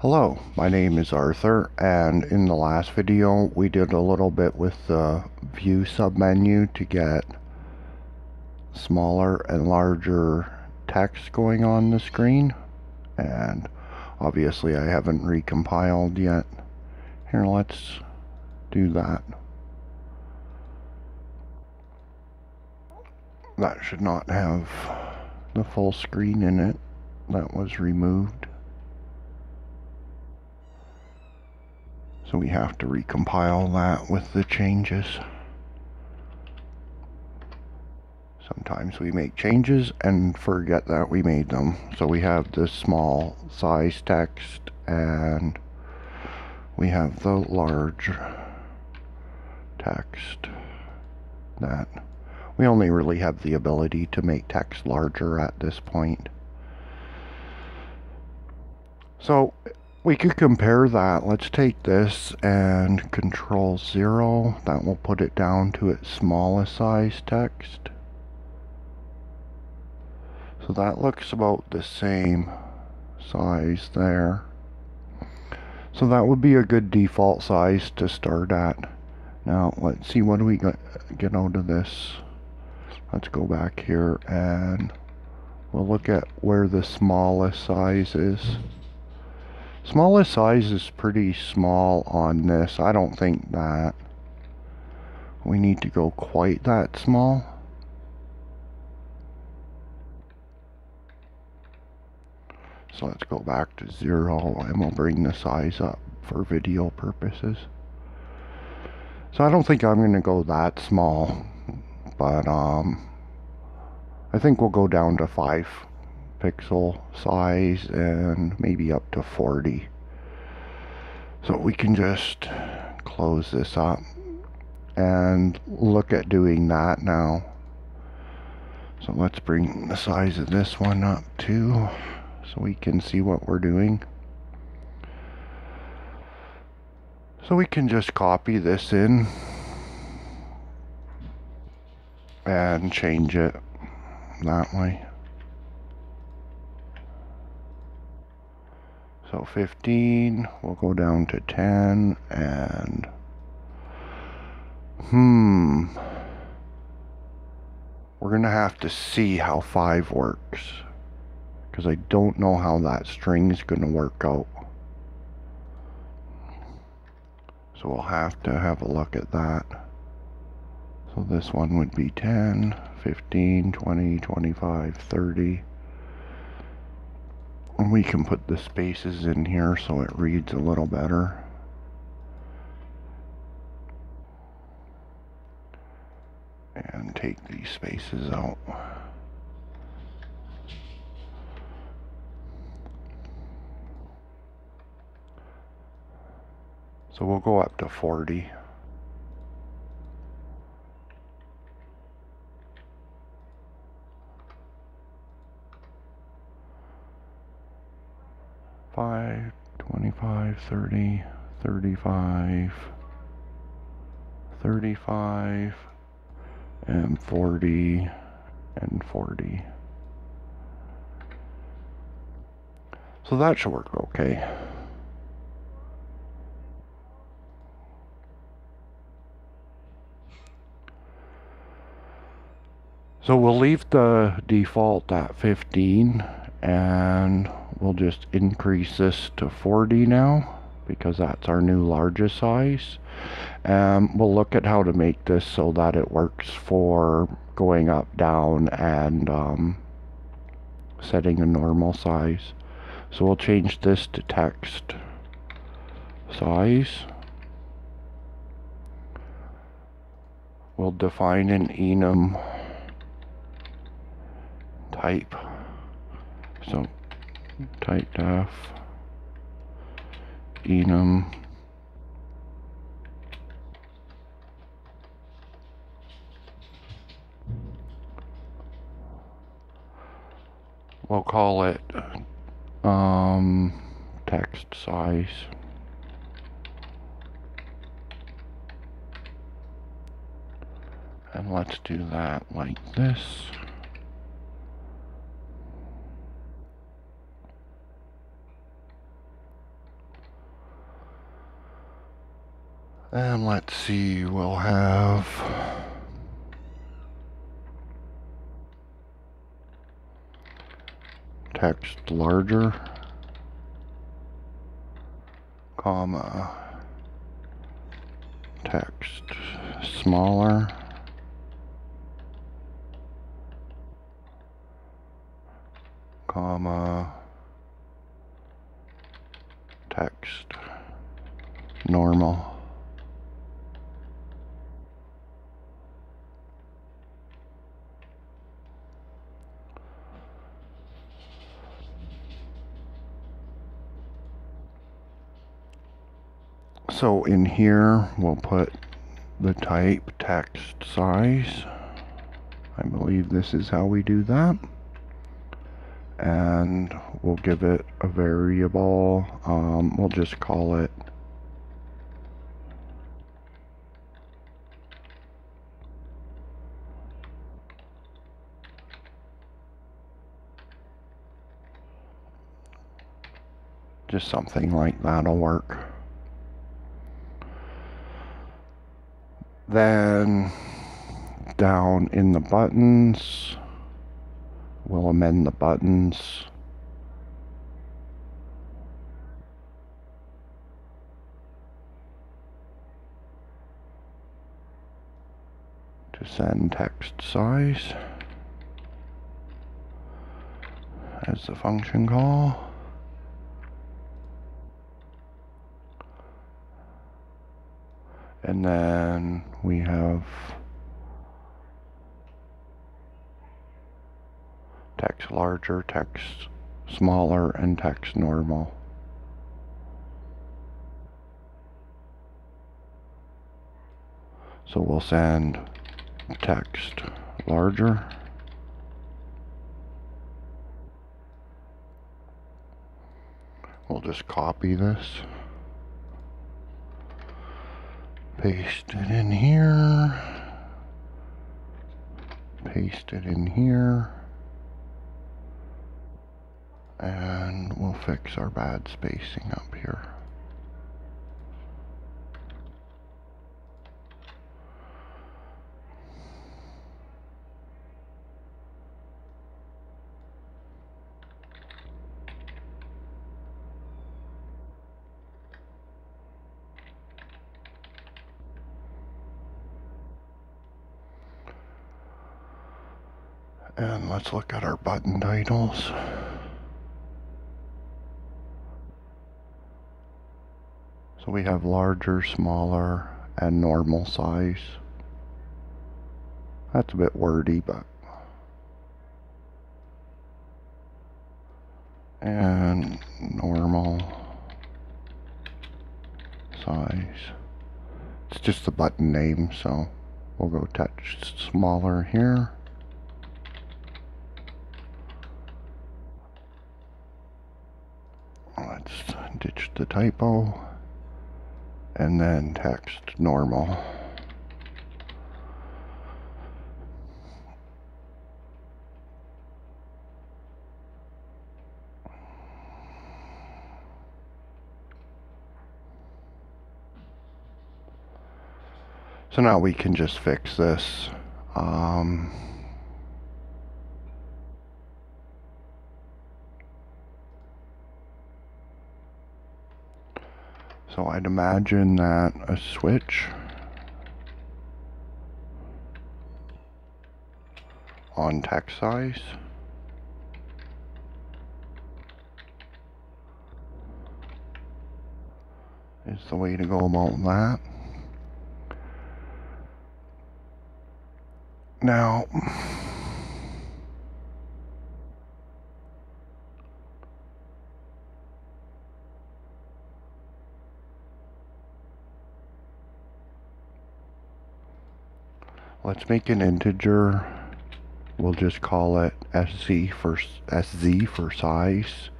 Hello, my name is Arthur, and in the last video we did a little bit with the view submenu to get smaller and larger text going on the screen, and obviously I haven't recompiled yet. Here, let's do that. That should not have the full screen in it. That was removed. So we have to recompile that with the changes. Sometimes we make changes and forget that we made them. So we have the small size text and we have the large text. That we only really have the ability to make text larger at this point. So we could compare that. Let's take this and Control 0. That will put it down to its smallest size text. So that looks about the same size there. So that would be a good default size to start at. Now let's see, what do we get out of this? Let's go back here and we'll look at where the smallest size is. Smallest size is pretty small on this. I don't think that we need to go quite that small. So let's go back to 0 and we'll bring the size up for video purposes. So I don't think I'm going to go that small, but I think we'll go down to 5 pixel size and maybe up to 40. So we can just close this up and look at doing that now. So let's bring the size of this one up too, so we can see what we're doing. So we can just copy this in and change it that way. So 15, we'll go down to 10, and we're gonna have to see how 5 works, because I don't know how that string is gonna work out. So we'll have to have a look at that. So this one would be 10, 15, 20, 25, 30. And we can put the spaces in here so it reads a little better. And take these spaces out. So we'll go up to 40. Five, 25, 30, 35, 35, and 40, and 40. So that should work okay. So we'll leave the default at 15 and we'll just increase this to 40 now, because that's our new largest size. We'll look at how to make this so that it works for going up, down, and setting a normal size. So we'll change this to text size. We'll define an enum type. So type def enum we'll call it text size. And let's do that like this. And let's see, we'll have text larger, comma, text smaller, comma, text normal. So in here, we'll put the type text size. I believe this is how we do that. And we'll give it a variable. We'll just call it just something like that'll work. Then down in the buttons, we'll amend the buttons to send text size as the function call. And then we have text larger, text smaller, and text normal. So we'll send text larger, we'll just copy this, paste it in here, paste it in here, and we'll fix our bad spacing up here. And let's look at our button titles. So we have larger, smaller, and normal size. That's a bit wordy, but. And normal size. It's just the button name, so we'll go text smaller here. Let's ditch the typo. And then text normal. So now we can just fix this. So I'd imagine that a switch on text size is the way to go about that. Now, let's make an integer. We'll just call it SZ for size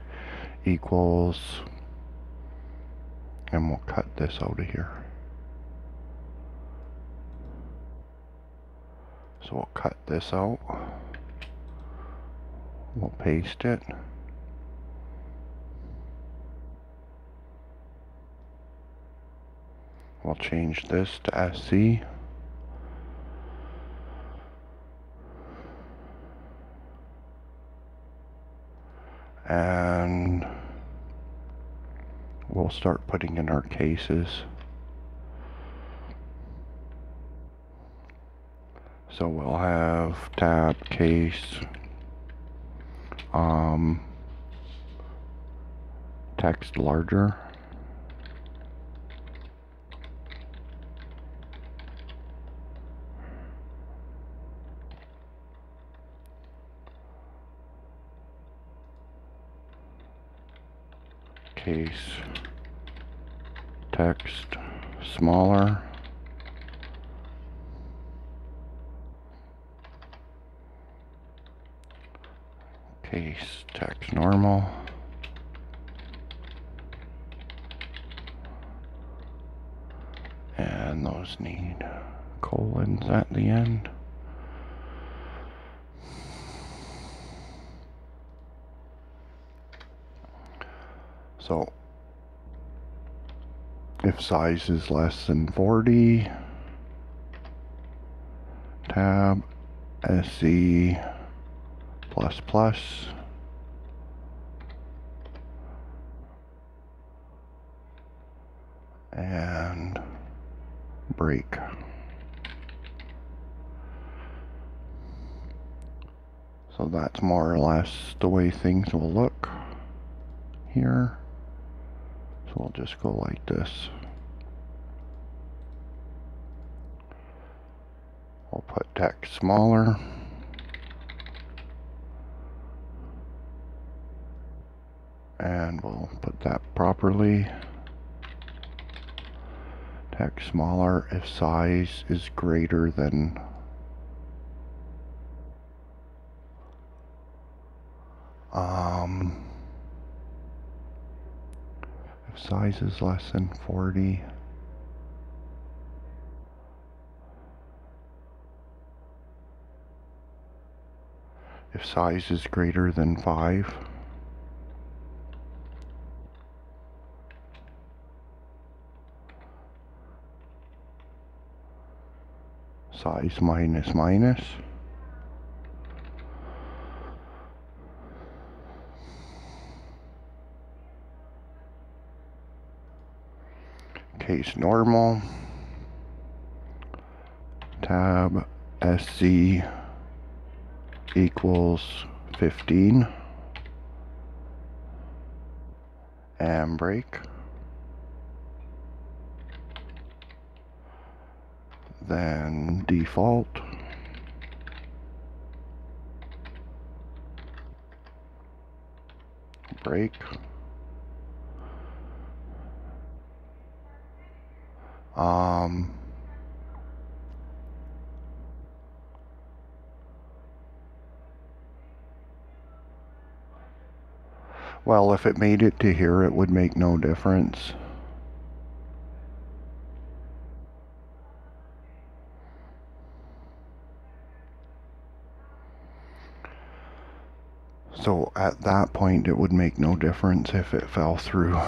equals, and we'll cut this out of here. So we'll cut this out. We'll paste it. We'll change this to SC. And we'll start putting in our cases. So we'll have tab, case, text larger. Case, text, smaller. Case, text, normal. And those need colons at the end. So if size is less than 40, tab, SC, plus plus, and break. So that's more or less the way things will look here. So we'll just go like this. We'll put text smaller. And we'll put that properly. Text smaller if size is greater than if size is less than 40. If size is greater than 5. Size minus minus. Case normal. Tab SC equals 15. And break. Then default. Break. Well, if it made it to here, it would make no difference. So at that point, it would make no difference if it fell through,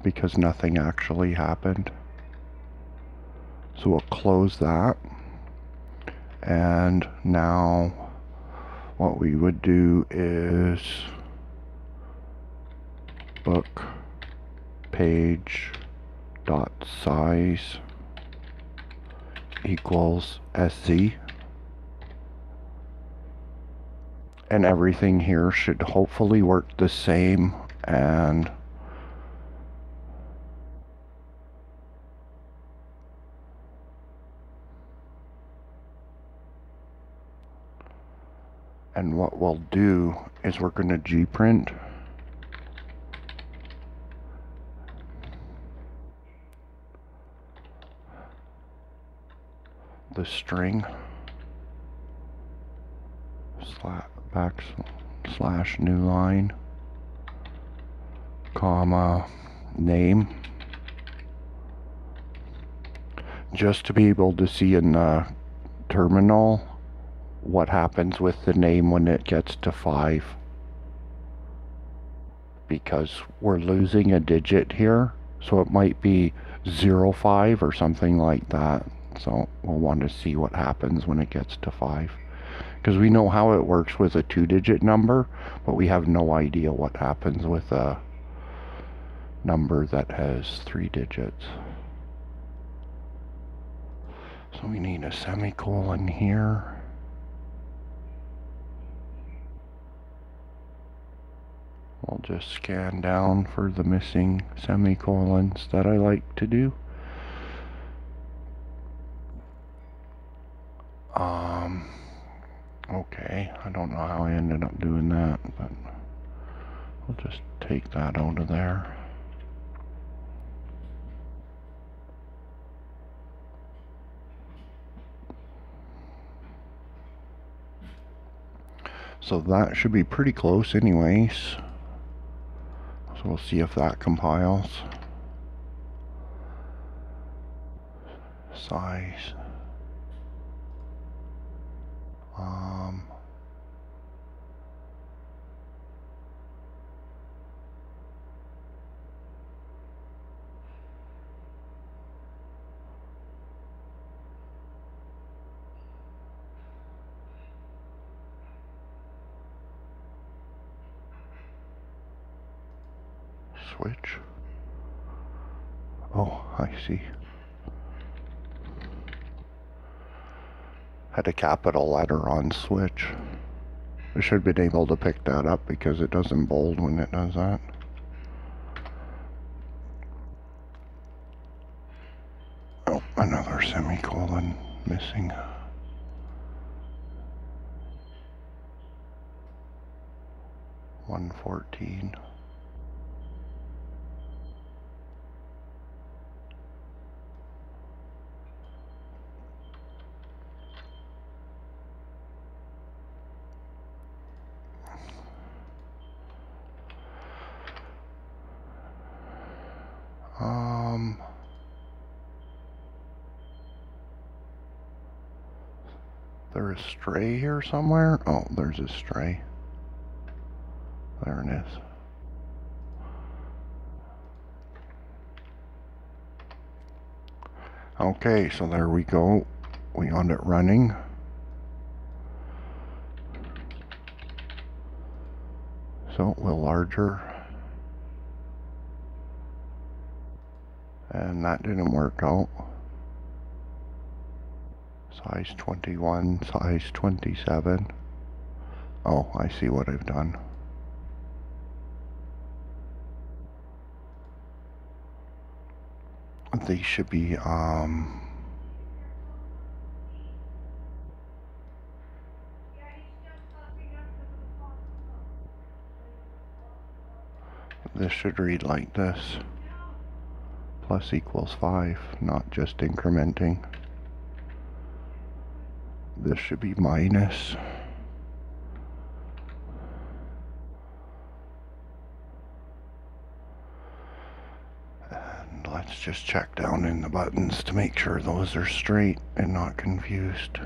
because nothing actually happened. So we'll close that. And now what we would do is book page dot size equals SC. And everything here should hopefully work the same, and what we'll do is we're going to gprint the string backslash new line, comma, name, just to be able to see in the terminal what happens with the name when it gets to 5, because we're losing a digit here, So it might be 0.5 or something like that. So we'll want to see what happens when it gets to 5. Because we know how it works with a 2-digit number, but we have no idea what happens with a number that has 3 digits. So we need a semicolon here. I'll just scan down for the missing semicolons that I like to do. Okay, I don't know how I ended up doing that, but I'll just take that out of there. So that should be pretty close anyways. So we'll see if that compiles. Size. Switch. Oh, I see. Had a capital letter on switch. I should have been able to pick that up because it doesn't bold when it does that. Oh, another semicolon missing. $114. There's a stray here somewhere. Oh, there's a stray. There it is. Okay, so there we go. We got it running. So we'll larger. And that didn't work out. Size 21, size 27. Oh, I see what I've done. These should be, this should read like this. Plus equals 5, not just incrementing. This should be minus. And let's just check down in the buttons to make sure those are straight and not confused.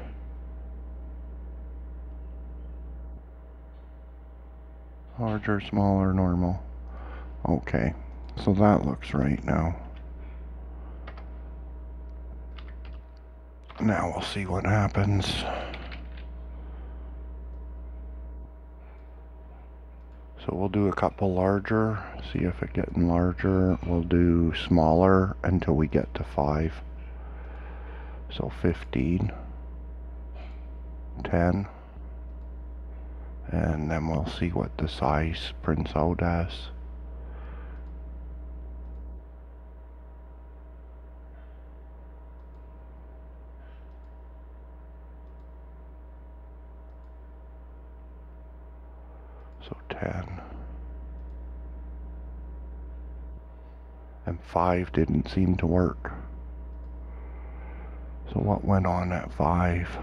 Larger, smaller, normal. Okay, so that looks right now. Now we'll see what happens. So we'll do a couple larger, see if it's getting larger. We'll do smaller until we get to 5. So 15, 10, and then we'll see what the size prints out as. So 10. And 5 didn't seem to work. So what went on at 5?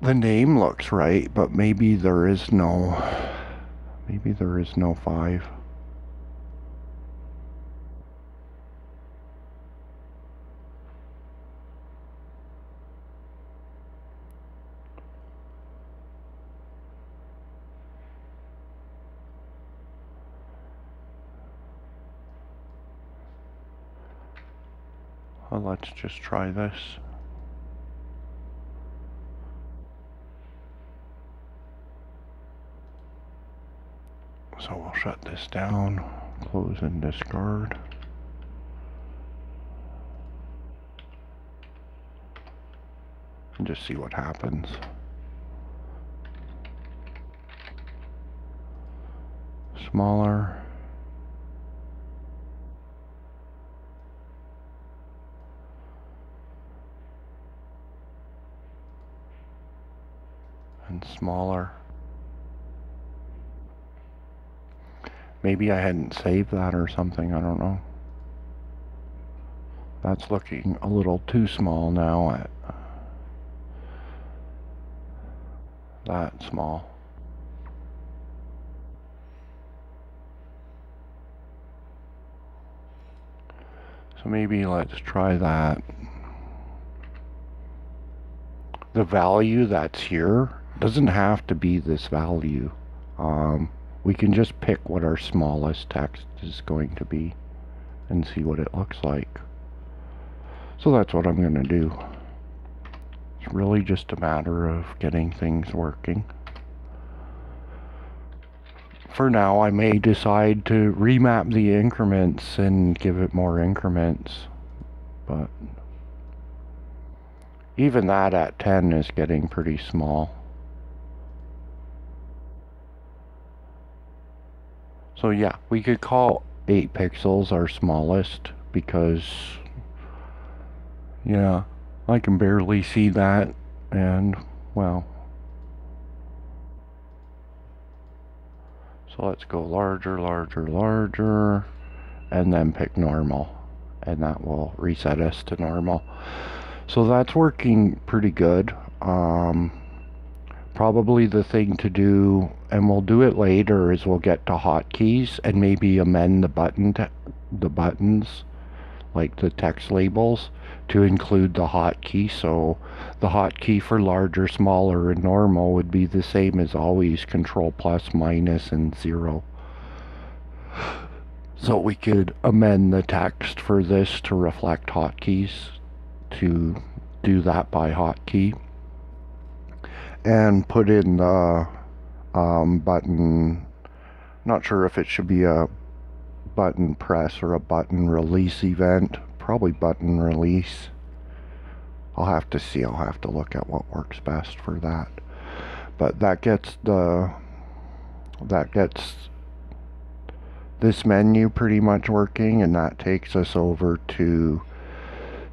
The name looks right, but maybe there is no 5. Well, let's just try this. So we'll shut this down, close and discard. And just see what happens. Smaller. And smaller. Maybe I hadn't saved that or something, I don't know. That's looking a little too small now at that small. So maybe let's try that. The value that's here doesn't have to be this value. We can just pick what our smallest text is going to be and see what it looks like. So that's what I'm going to do. It's really just a matter of getting things working. For now, I may decide to remap the increments and give it more increments, but even that at 10 is getting pretty small. So yeah, we could call 8 pixels our smallest because, yeah, I can barely see that, and, well. So let's go larger, larger, larger, and then pick normal, and that will reset us to normal. So that's working pretty good. Probably the thing to do, and we'll do it later, is we'll get to hotkeys and maybe amend the buttons, like the text labels, to include the hotkey. So the hotkey for larger, smaller, and normal would be the same as always, Control plus, minus, and 0. So we could amend the text for this to reflect hotkeys, to do that by hotkey, and put in the button. Not sure if it should be a button press or a button release event. Probably button release. I'll have to see. I'll have to look at what works best for that. But that gets this menu pretty much working, and that takes us over to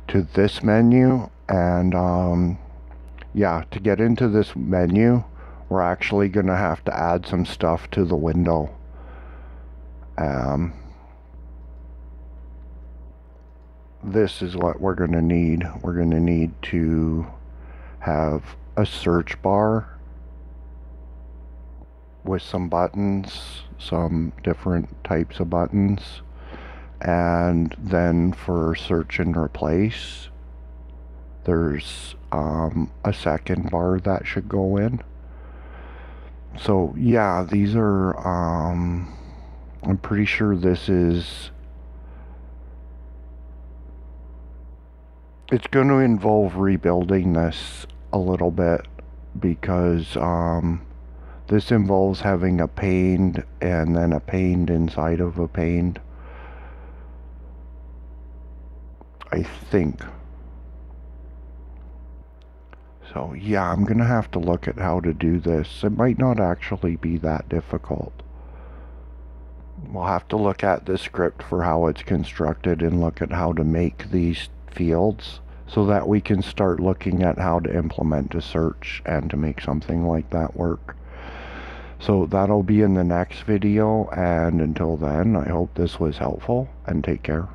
this menu. And yeah, to get into this menu, we're actually gonna have to add some stuff to the window. This is what we're gonna need. We're gonna need to have a search bar with some buttons, some different types of buttons, and then for search and replace, there's a second bar that should go in. So yeah, these are I'm pretty sure this is, it's going to involve rebuilding this a little bit, because this involves having a paned and then a paned inside of a paned, I think. So yeah, I'm gonna have to look at how to do this. It might not actually be that difficult. We'll have to look at the script for how it's constructed and look at how to make these fields so that we can start looking at how to implement a search and to make something like that work. So that'll be in the next video, and until then, I hope this was helpful, and take care.